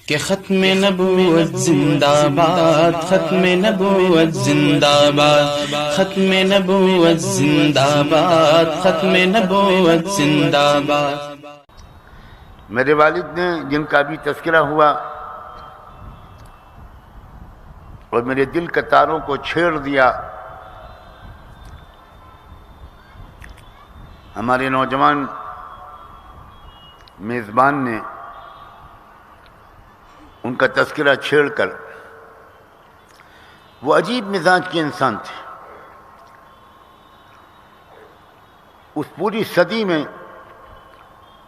کہ ختم نبوت زندہ باد، ختم نبوت زندہ باد، ختم نبوت زندہ باد، ختم نبوت زندہ باد۔ میرے والد نے جن کا بھی تذکرہ ہوا اور میرے دل کے تاروں کو چھیڑ دیا، ہمارے نوجوان میزبان نے ان کا تذکرہ چھیڑ کر، وہ عجیب مزاج کے انسان تھے۔ اس پوری صدی میں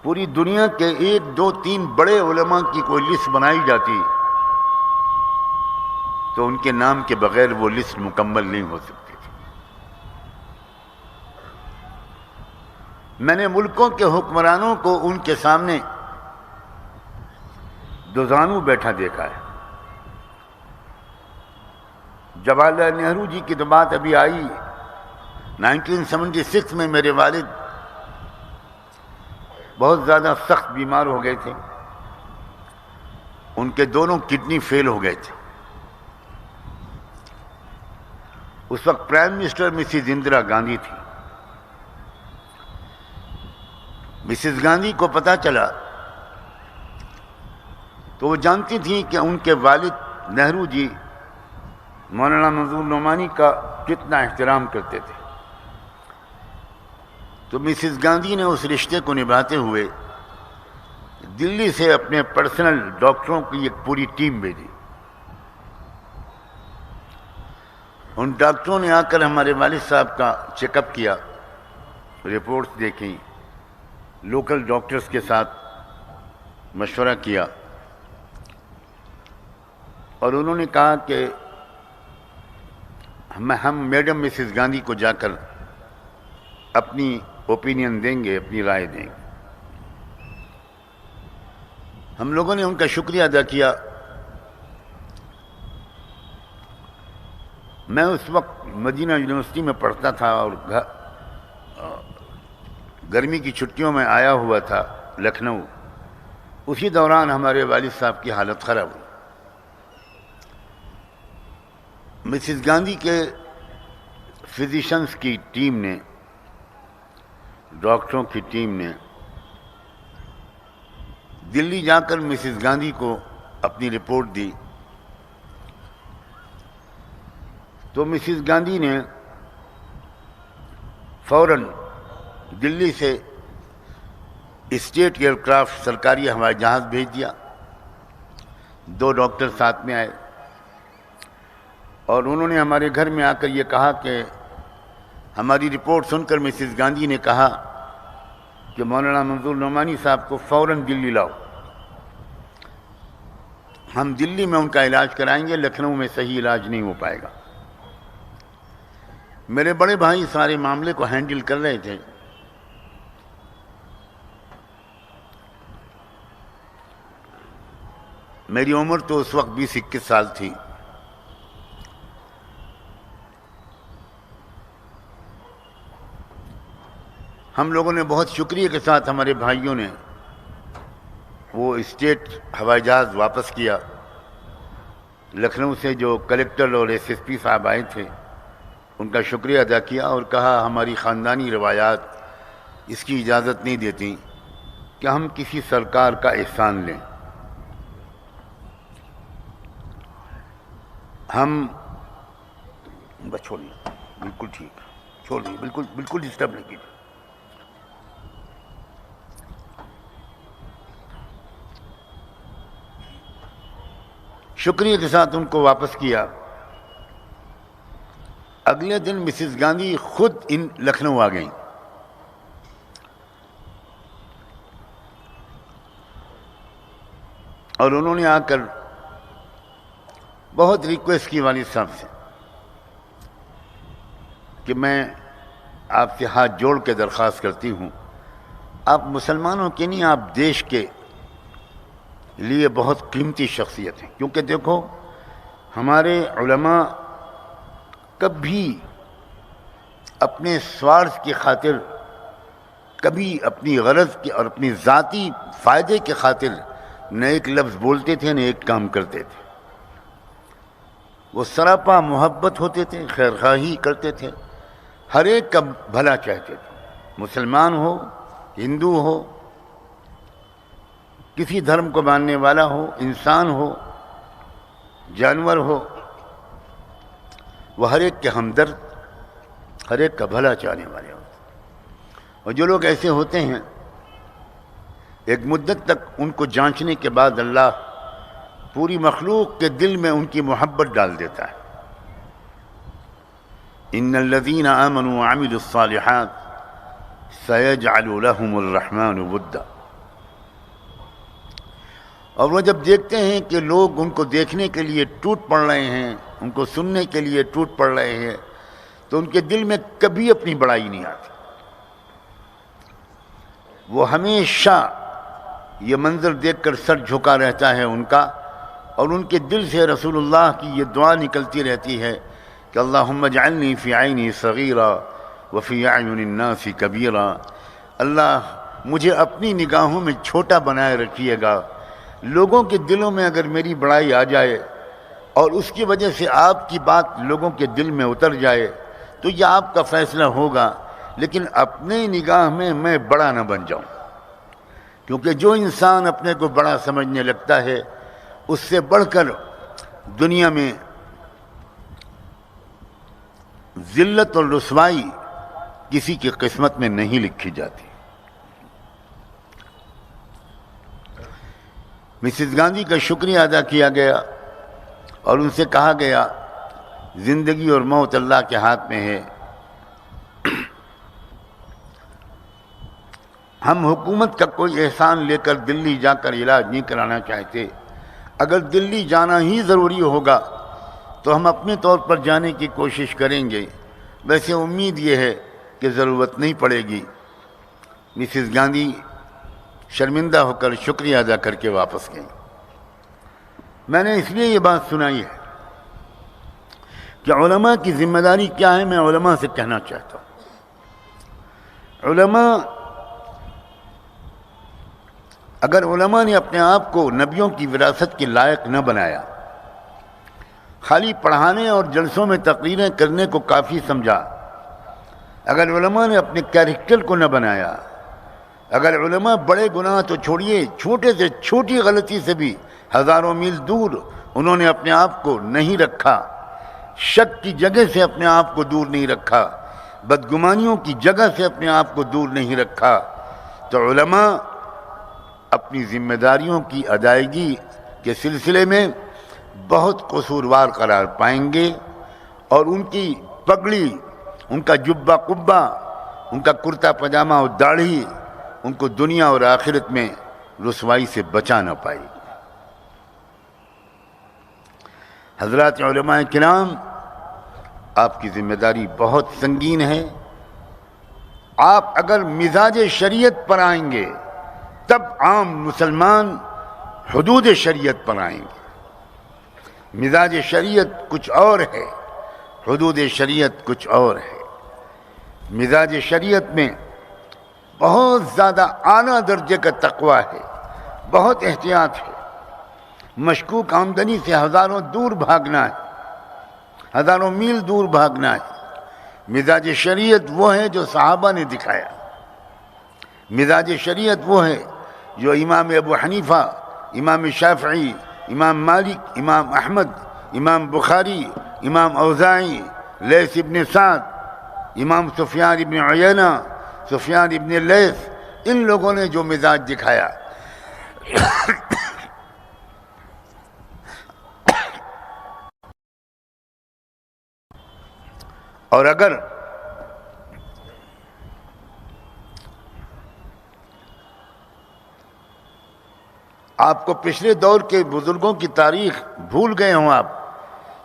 پوری دنیا کے 1 2 3 بڑے علماء کی کوئی لسٹ بنائی جاتی تو ان کے نام کے بغیر وہ لسٹ مکمل نہیں ہو سکتی تھی۔ میں نے ملکوں کے حکمرانوں کو ان کے سامنے دوزانو بیٹھا دیکھا ہے۔ جواہر لال نہرو جی کی تو بات ابھی آئی، 1976 میں میرے والد بہت زیادہ سخت بیمار ہو گئے تھے، ان کے دونوں کڈنی فیل ہو گئے تھے۔ اس وقت prime minister Mrs Indira Gandhi تھی۔ مسز گاندھی کو پتہ چلا تو وہ جانتی تھیں کہ ان کے والد نہرو جی مولانا منظور نعمانی کا کتنا احترام کرتے تھے، تو مسز گاندھی نے اس رشتے کو نبھاتے ہوئے دلی سے اپنے پرسنل ڈاکٹروں کی ایک پوری ٹیم بھیجی۔ ان ڈاکٹروں نے آ کر ہمارے والد صاحب کا چیک اپ کیا، رپورٹس دیکھیں، لوکل ڈاکٹرز کے ساتھ مشورہ کیا، اور انہوں نے کہا کہ ہم میڈم مسز گاندھی کو جا کر اپنی اوپینین دیں گے، اپنی رائے دیں گے۔ ہم لوگوں نے ان کا شکریہ ادا کیا۔ میں اس وقت مدینہ یونیورسٹی میں پڑھتا تھا اور گرمی کی چھٹیوں میں آیا ہوا تھا لکھنؤ۔ اسی دوران ہمارے والد صاحب کی حالت خراب ہوئی۔ مسز گاندھی کے فزیشنز کی ٹیم نے، ڈاکٹروں کی ٹیم نے دلی جا کر مسز گاندھی کو اپنی رپورٹ دی، تو مسز گاندھی نے فوراً دلی سے اسٹیٹ ایئر کرافٹ سرکاری ہوائی جہاز بھیج دیا۔ 2 ڈاکٹر ساتھ میں آئے اور انہوں نے ہمارے گھر میں آ کر یہ کہا کہ ہماری رپورٹ سن کر مسز گاندھی نے کہا کہ مولانا منظور نعمانی صاحب کو فوراً دلی لاؤ، ہم دلی میں ان کا علاج کرائیں گے، لکھنؤ میں صحیح علاج نہیں ہو پائے گا۔ میرے بڑے بھائی سارے معاملے کو ہینڈل کر رہے تھے۔ میری عمر تو اس وقت 20-21 سال تھی۔ ہم لوگوں نے بہت شکریہ کے ساتھ، ہمارے بھائیوں نے وہ اسٹیٹ ہوائی جہاز واپس کیا۔ لکھنؤ سے جو کلکٹر اور SSP صاحب آئے تھے ان کا شکریہ ادا کیا اور کہا ہماری خاندانی روایات اس کی اجازت نہیں دیتی کہ ہم کسی سرکار کا احسان لیں۔ ہم بس چھوڑیے، بالکل ٹھیک، چھوڑ دیجیے، بالکل ڈسٹرب نہیں کیجیے۔ شکریہ کے ساتھ ان کو واپس کیا۔ اگلے دن مسز گاندھی خود لکھنؤ آ گئیں۔ اور انہوں نے آ کر بہت ریکویسٹ کی والد صاحب سے کہ میں آپ سے ہاتھ جوڑ کے درخواست کرتی ہوں، آپ مسلمانوں کے نہیں، آپ دیش کے لیے بہت قیمتی شخصیت ہیں، کیونکہ دیکھو ہمارے علماء کبھی اپنے سوارتھ کی خاطر، کبھی اپنی غرض کی اور اپنی ذاتی فائدے کی خاطر نہ ایک لفظ بولتے تھے نہ ایک کام کرتے تھے. وہ سراپا محبت ہوتے تھے, خیر خواہی کرتے تھے, ہر ایک کا بھلا چاہتے تھے, مسلمان ہو, ہندو ہو, کسی دھرم کو ماننے والا ہو, انسان ہو, جانور ہو, وہ ہر ایک کے ہمدرد, ہر ایک کا بھلا چاہنے والے ہوتے. اور جو لوگ ایسے ہوتے ہیں ایک مدت تک ان کو جانچنے کے بعد اللہ پوری مخلوق کے دل میں ان کی محبت ڈال دیتا ہے. ان الذین آمنوا وعملوا الصالحات سیجعل لهم الرحمن ودا. اور وہ جب دیکھتے ہیں کہ لوگ ان کو دیکھنے کے لیے ٹوٹ پڑ رہے ہیں, ان کو سننے کے لیے ٹوٹ پڑ رہے ہیں, تو ان کے دل میں کبھی اپنی بڑائی نہیں آتی. وہ ہمیشہ یہ منظر دیکھ کر سر جھکا رہتا ہے ان کا, اور ان کے دل سے رسول اللہ کی یہ دعا نکلتی رہتی ہے کہ اللہم اجعلنی فی عینی صغیرا وفی اعین الناس کبیرا. اللہ مجھے اپنی نگاہوں میں چھوٹا بنائے رکھیے گا. لوگوں کے دلوں میں اگر میری بڑائی آ جائے اور اس کی وجہ سے آپ کی بات لوگوں کے دل میں اتر جائے تو یہ آپ کا فیصلہ ہوگا, لیکن اپنے نگاہ میں بڑا نہ بن جاؤں. کیونکہ جو انسان اپنے کو بڑا سمجھنے لگتا ہے اس سے بڑھ کر دنیا میں ذلت اور رسوائی کسی کی قسمت میں نہیں لکھی جاتی. مسز گاندھی کا شکریہ ادا کیا گیا اور ان سے کہا گیا زندگی اور موت اللہ کے ہاتھ میں ہے. ہم حکومت کا کوئی احسان لے کر دلی جا کر علاج نہیں کرانا چاہتے. اگر دلی جانا ہی ضروری ہوگا تو ہم اپنے طور پر جانے کی کوشش کریں گے. ویسے امید یہ ہے کہ ضرورت نہیں پڑے گی. مسز گاندھی شرمندہ ہو کر شکریہ ادا کر کے واپس گئیں. میں نے اس لیے یہ بات سنائی ہے کہ علماء کی ذمہ داری کیا ہے. میں علماء سے کہنا چاہتا ہوں, اگر علماء نے اپنے آپ کو نبیوں کی وراثت کے لائق نہ بنایا, خالی پڑھانے اور جلسوں میں تقریریں کرنے کو کافی سمجھا, اگر علماء نے اپنے کیریکٹر کو نہ بنایا, اگر علماء بڑے گناہ تو چھوڑیے, چھوٹے سے چھوٹی غلطی سے بھی ہزاروں میل دور انہوں نے اپنے آپ کو نہیں رکھا, شک کی جگہ سے اپنے آپ کو دور نہیں رکھا, بدگمانیوں کی جگہ سے اپنے آپ کو دور نہیں رکھا, تو علماء اپنی ذمہ داریوں کی ادائیگی کے سلسلے میں بہت قصوروار قرار پائیں گے, اور ان کی پگڑی, ان کا جبہ قبہ, ان کا کرتا پاجامہ اور داڑھی ان کو دنیا اور آخرت میں رسوائی سے بچا نہ پائے گی. حضرات علماء کرام, آپ کی ذمہ داری بہت سنگین ہے. آپ اگر مزاج شریعت پر آئیں گے تب عام مسلمان حدود شریعت پر آئیں گے. مزاج شریعت کچھ اور ہے, حدود شریعت کچھ اور ہے. مزاج شریعت میں بہت زیادہ اعلیٰ درجے کا تقوی ہے, بہت احتیاط ہے, مشکوک آمدنی سے ہزاروں دور بھاگنا ہے, ہزاروں میل دور بھاگنا ہے. مزاج شریعت وہ ہے جو صحابہ نے دکھایا. مزاج شریعت وہ ہے جو امام ابو حنیفہ, امام شافعی, امام مالک, امام احمد, امام بخاری, امام اوزاعی, لیث ابن سعد, امام سفیان ابن عیینہ, سفیان ابن لیث, ان لوگوں نے جو مزاج دکھایا اور اگر آپ کو پچھلے دور کے بزرگوں کی تاریخ بھول گئے ہوں آپ,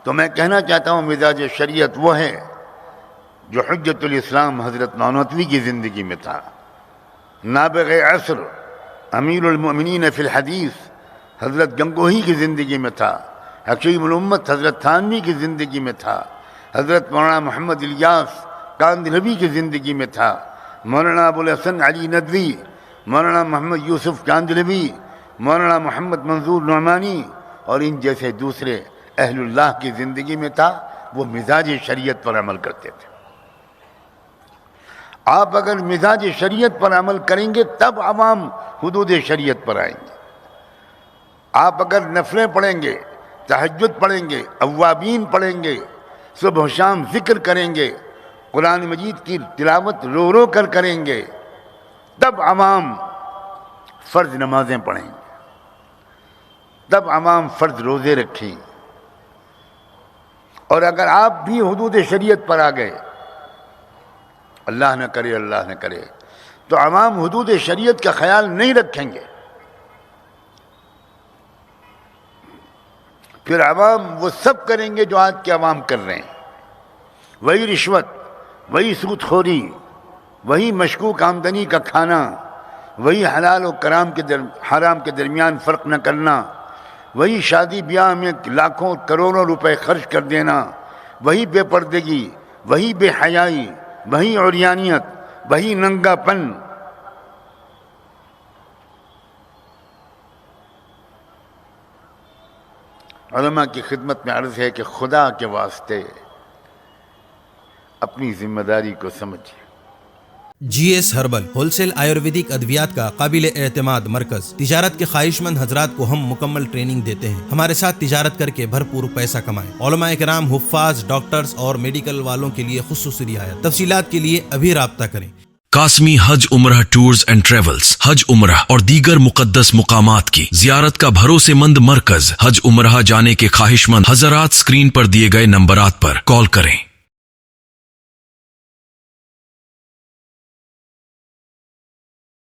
تو میں کہنا چاہتا ہوں مزاج شریعت وہ ہے جو حجت الاسلام حضرت نانوتوی کی زندگی میں تھا, نابغ عصر امیر المؤمنین فی الحدیث حضرت گنگوہی کی زندگی میں تھا, حکیم الامت حضرت تھانوی کی زندگی میں تھا, حضرت مولانا محمد الیاس کاندھلوی کی زندگی میں تھا, مولانا ابوالحسن علی ندوی, مولانا محمد یوسف کاندھلوی, مولانا محمد منظور نعمانی اور ان جیسے دوسرے اہل اللہ کی زندگی میں تھا، وہ مزاج شریعت پر عمل کرتے تھے۔ آپ اگر مزاج شریعت پر عمل کریں گے تب عوام حدود شریعت پر آئیں گے۔ آپ اگر نفلیں پڑھیں گے، تہجد پڑھیں گے، اوابین پڑھیں گے، صبح و شام ذکر کریں گے، قرآن مجید کی تلاوت رو رو کر کریں گے، تب عوام فرض نمازیں پڑھیں گے، تب عوام فرض روزے رکھیں۔ اور اگر آپ بھی حدود شریعت پر آ گئے، اللہ نہ کرے اللہ نہ کرے، تو عوام حدود شریعت کا خیال نہیں رکھیں گے۔ پھر عوام وہ سب کریں گے جو آج کے عوام کر رہے ہیں، وہی رشوت، وہی سود خوری، وہی مشکوک آمدنی کا کھانا، وہی حلال و حرام کے درمیان فرق نہ کرنا، وہی شادی بیاہ میں لاکھوں کروڑوں روپے خرچ کر دینا، وہی بے پردگی، وہی بے حیائی، وہی عریانیت، وہی ننگا پن۔ علماء کی خدمت میں عرض ہے کہ خدا کے واسطے اپنی ذمہ داری کو سمجھیں۔ G S herbal wholesale Ayurvedic ادویات کا قابل اعتماد مرکز۔ تجارت کے خواہش مند حضرات کو ہم مکمل ٹریننگ دیتے ہیں۔ ہمارے ساتھ تجارت کر کے بھرپور پیسہ کمائیں۔ علماء کرام، حفاظ، ڈاکٹرز اور میڈیکل والوں کے لیے خصوصی رعایت۔ تفصیلات کے لیے ابھی رابطہ کریں۔ قاسمی حج عمرہ ٹورز اینڈ ٹریولز، حج عمرہ اور دیگر مقدس مقامات کی زیارت کا بھروسے مند مرکز۔ حج عمرہ جانے کے خواہش مند حضرات اسکرین پر دیے گئے نمبرات پر کال کریں۔